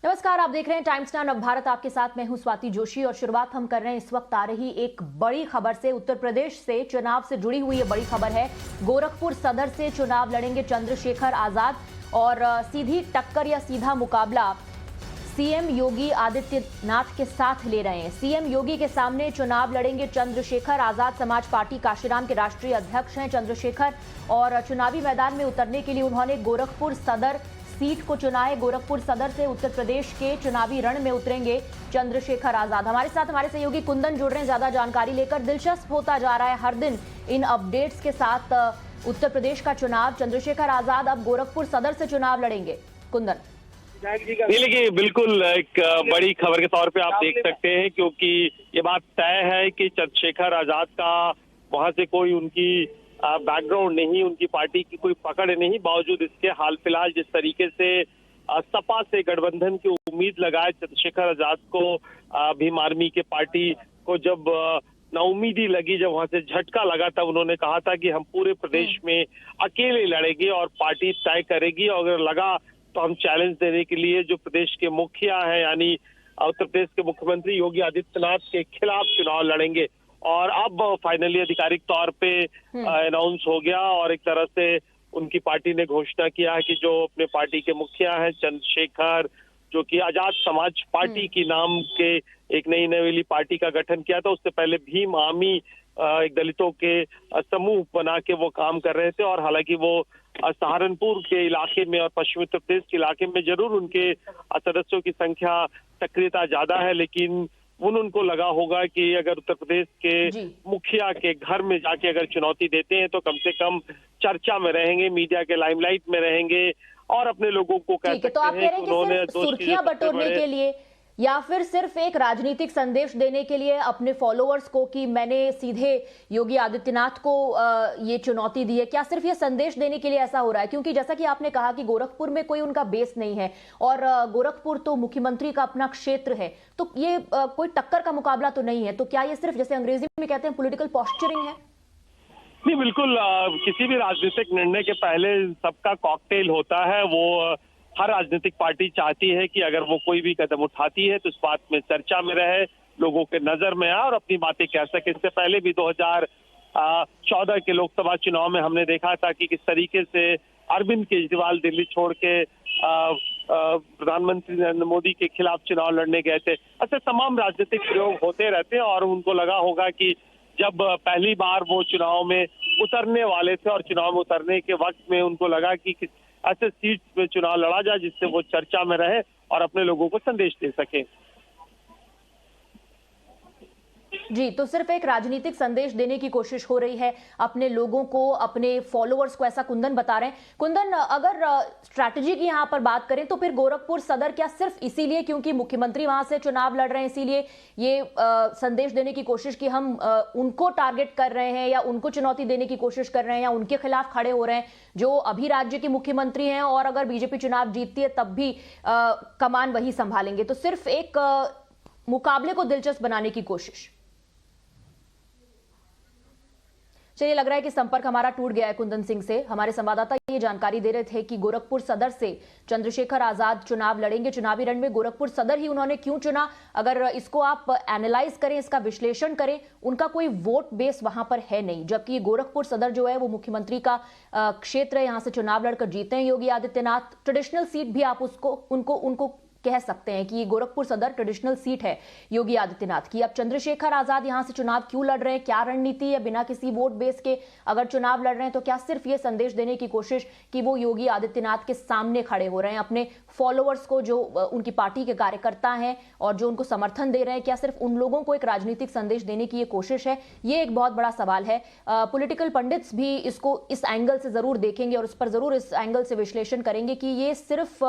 नमस्कार, आप देख रहे हैं टाइम्स नाउ नवभारत। आपके साथ मैं हूं स्वाति जोशी और शुरुआत हम कर रहे हैं इस वक्त आ रही एक बड़ी खबर से। उत्तर प्रदेश से चुनाव से जुड़ी हुई ये बड़ी खबर है। गोरखपुर सदर से चुनाव लड़ेंगे चंद्रशेखर आजाद और सीधी टक्कर या सीधा मुकाबला सीएम योगी आदित्यनाथ के साथ ले रहे हैं। सीएम योगी के सामने चुनाव लड़ेंगे चंद्रशेखर आजाद। समाज पार्टी काशीराम के राष्ट्रीय अध्यक्ष हैं चंद्रशेखर और चुनावी मैदान में उतरने के लिए उन्होंने गोरखपुर सदर सीट को चुना है। गोरखपुर सदर से उत्तर प्रदेश के चुनावी रण में उतरेंगे चंद्रशेखर आजाद। हमारे साथ हमारे सहयोगी कुंदन जुड़ रहे हैं ज्यादा जानकारी लेकर। दिलचस्प होता जा रहा है हर दिन इन अपडेट्स के साथ उत्तर प्रदेश का चुनाव। चंद्रशेखर आजाद अब गोरखपुर सदर से चुनाव लड़ेंगे। कुंदन देखिए, बिल्कुल एक बड़ी खबर के तौर पे आप देख सकते हैं, क्योंकि ये बात तय है कि चंद्रशेखर आजाद का वहां से कोई उनकी बैकग्राउंड नहीं, उनकी पार्टी की कोई पकड़ नहीं। बावजूद इसके हाल फिलहाल जिस तरीके से सपा से गठबंधन की उम्मीद लगाए चंद्रशेखर आजाद को, भीम आर्मी के पार्टी को जब नाउमीदी लगी, जब वहां से झटका लगा, तब उन्होंने कहा था कि हम पूरे प्रदेश में अकेले लड़ेंगे और पार्टी तय करेगी, और अगर लगा तो हम चैलेंज देने के लिए जो प्रदेश के मुखिया हैं, यानी उत्तर प्रदेश के मुख्यमंत्री योगी आदित्यनाथ के खिलाफ चुनाव लड़ेंगे। और अब फाइनली आधिकारिक तौर पे अनाउंस हो गया और एक तरह से उनकी पार्टी ने घोषणा किया है कि जो अपने पार्टी के मुखिया हैं चंद्रशेखर, जो कि आजाद समाज पार्टी की नाम के एक नई नवेली पार्टी का गठन किया था। उससे पहले भीम आर्मी एक दलितों के समूह बना के वो काम कर रहे थे, और हालांकि वो सहारनपुर के इलाके में और पश्चिमी उत्तर प्रदेश के इलाके में जरूर उनके सदस्यों की संख्या सक्रियता ज्यादा है, लेकिन उनको लगा होगा कि अगर उत्तर प्रदेश के मुखिया के घर में जाके अगर चुनौती देते हैं तो कम से कम चर्चा में रहेंगे, मीडिया के लाइमलाइट में रहेंगे और अपने लोगों को कह सकते हैं कि उन्होंने सुर्खियां बटोरने के लिए या फिर सिर्फ एक राजनीतिक संदेश देने के लिए अपने फॉलोअर्स को कि मैंने सीधे योगी आदित्यनाथ को ये चुनौती दी है, क्या सिर्फ ये संदेश देने के लिए ऐसा हो रहा है? क्योंकि जैसा कि आपने कहा कि गोरखपुर में कोई उनका बेस नहीं है और गोरखपुर तो मुख्यमंत्री का अपना क्षेत्र है, तो ये कोई टक्कर का मुकाबला तो नहीं है। तो क्या ये सिर्फ, जैसे अंग्रेजी में कहते हैं, पॉलिटिकल पॉस्चरिंग है? नहीं, बिल्कुल। किसी भी राजनीतिक निर्णय के पहले सबका कॉकटेल होता है। वो हर राजनीतिक पार्टी चाहती है कि अगर वो कोई भी कदम उठाती है तो इस बात में चर्चा में रहे, लोगों के नजर में आए और अपनी बातें कह सके। इससे पहले भी 2014 के लोकसभा चुनाव में हमने देखा था कि किस तरीके से अरविंद केजरीवाल दिल्ली छोड़ के प्रधानमंत्री नरेंद्र मोदी के खिलाफ चुनाव लड़ने गए थे। ऐसे तमाम राजनीतिक प्रयोग होते रहते हैं और उनको लगा होगा कि जब पहली बार वो चुनाव में उतरने वाले थे और चुनाव में उतरने के वक्त में उनको लगा कि ऐसे सीट पे चुनाव लड़ा जाए जिससे वो चर्चा में रहे और अपने लोगों को संदेश दे सके। जी, तो सिर्फ एक राजनीतिक संदेश देने की कोशिश हो रही है अपने लोगों को, अपने फॉलोअर्स को, ऐसा कुंदन बता रहे हैं। कुंदन, अगर स्ट्रैटेजी की यहां पर बात करें तो फिर गोरखपुर सदर क्या सिर्फ इसीलिए क्योंकि मुख्यमंत्री वहां से चुनाव लड़ रहे हैं इसीलिए ये संदेश देने की कोशिश कि हम उनको टारगेट कर रहे हैं या उनको चुनौती देने की कोशिश कर रहे हैं या उनके खिलाफ खड़े हो रहे हैं जो अभी राज्य के मुख्यमंत्री हैं और अगर बीजेपी चुनाव जीतती है तब भी कमान वही संभालेंगे, तो सिर्फ एक मुकाबले को दिलचस्प बनाने की कोशिश? चलिए, लग रहा है कि संपर्क हमारा टूट गया है कुंदन सिंह से। हमारे संवाददाता ये जानकारी दे रहे थे कि गोरखपुर सदर से चंद्रशेखर आजाद चुनाव लड़ेंगे चुनावी रण में। गोरखपुर सदर ही उन्होंने क्यों चुना, अगर इसको आप एनालाइज करें, इसका विश्लेषण करें, उनका कोई वोट बेस वहां पर है नहीं, जबकि गोरखपुर सदर जो है वो मुख्यमंत्री का क्षेत्र है। यहां से चुनाव लड़कर जीते हैं योगी आदित्यनाथ। ट्रेडिशनल सीट भी आप उनको कह सकते हैं कि ये गोरखपुर सदर ट्रेडिशनल सीट है योगी आदित्यनाथ की। अब चंद्रशेखर आजाद यहां से चुनाव क्यों लड़ रहे हैं, क्या रणनीति है? बिना किसी वोट बेस के अगर चुनाव लड़ रहे हैं तो क्या सिर्फ ये संदेश देने की कोशिश कि वो योगी आदित्यनाथ के सामने खड़े हो रहे हैं, अपने फॉलोअर्स को जो उनकी पार्टी के कार्यकर्ता हैं और जो उनको समर्थन दे रहे हैं, क्या सिर्फ उन लोगों को एक राजनीतिक संदेश देने की ये कोशिश है? ये एक बहुत बड़ा सवाल है। पॉलिटिकल पंडित्स भी इसको इस एंगल से जरूर देखेंगे और इस पर जरूर इस एंगल से विश्लेषण करेंगे कि ये सिर्फ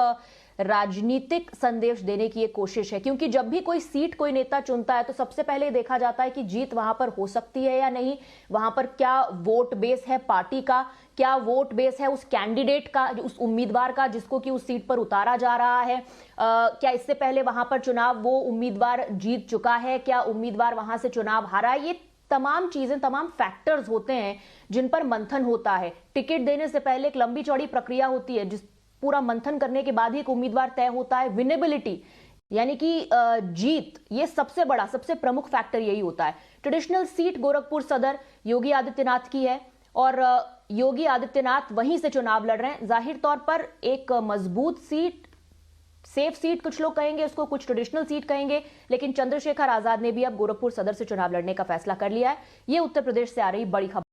राजनीतिक संदेश देने की एक कोशिश है, क्योंकि जब भी कोई सीट कोई नेता चुनता है तो सबसे पहले देखा जाता है कि जीत वहां पर हो सकती है या नहीं, वहां पर क्या वोट बेस है पार्टी का, क्या वोट बेस है उस कैंडिडेट का, उस उम्मीदवार का जिसको कि उस सीट पर उतारा जा रहा है, क्या इससे पहले वहां पर चुनाव वो उम्मीदवार जीत चुका है, क्या उम्मीदवार वहां से चुनाव हारा है। ये तमाम चीजें, तमाम फैक्टर्स होते हैं जिन पर मंथन होता है। टिकट देने से पहले एक लंबी चौड़ी प्रक्रिया होती है पूरा मंथन करने के बाद ही एक उम्मीदवार तय होता है। विनेबिलिटी यानी कि जीत, ये सबसे बड़ा, सबसे प्रमुख फैक्टर यही होता है। ट्रेडिशनल सीट गोरखपुर सदर योगी आदित्यनाथ की है और योगी आदित्यनाथ वहीं से चुनाव लड़ रहे हैं। जाहिर तौर पर एक मजबूत सीट, सेफ सीट कुछ लोग कहेंगे उसको, कुछ ट्रेडिशनल सीट कहेंगे, लेकिन चंद्रशेखर आजाद ने भी अब गोरखपुर सदर से चुनाव लड़ने का फैसला कर लिया है। ये उत्तर प्रदेश से आ रही बड़ी खबर।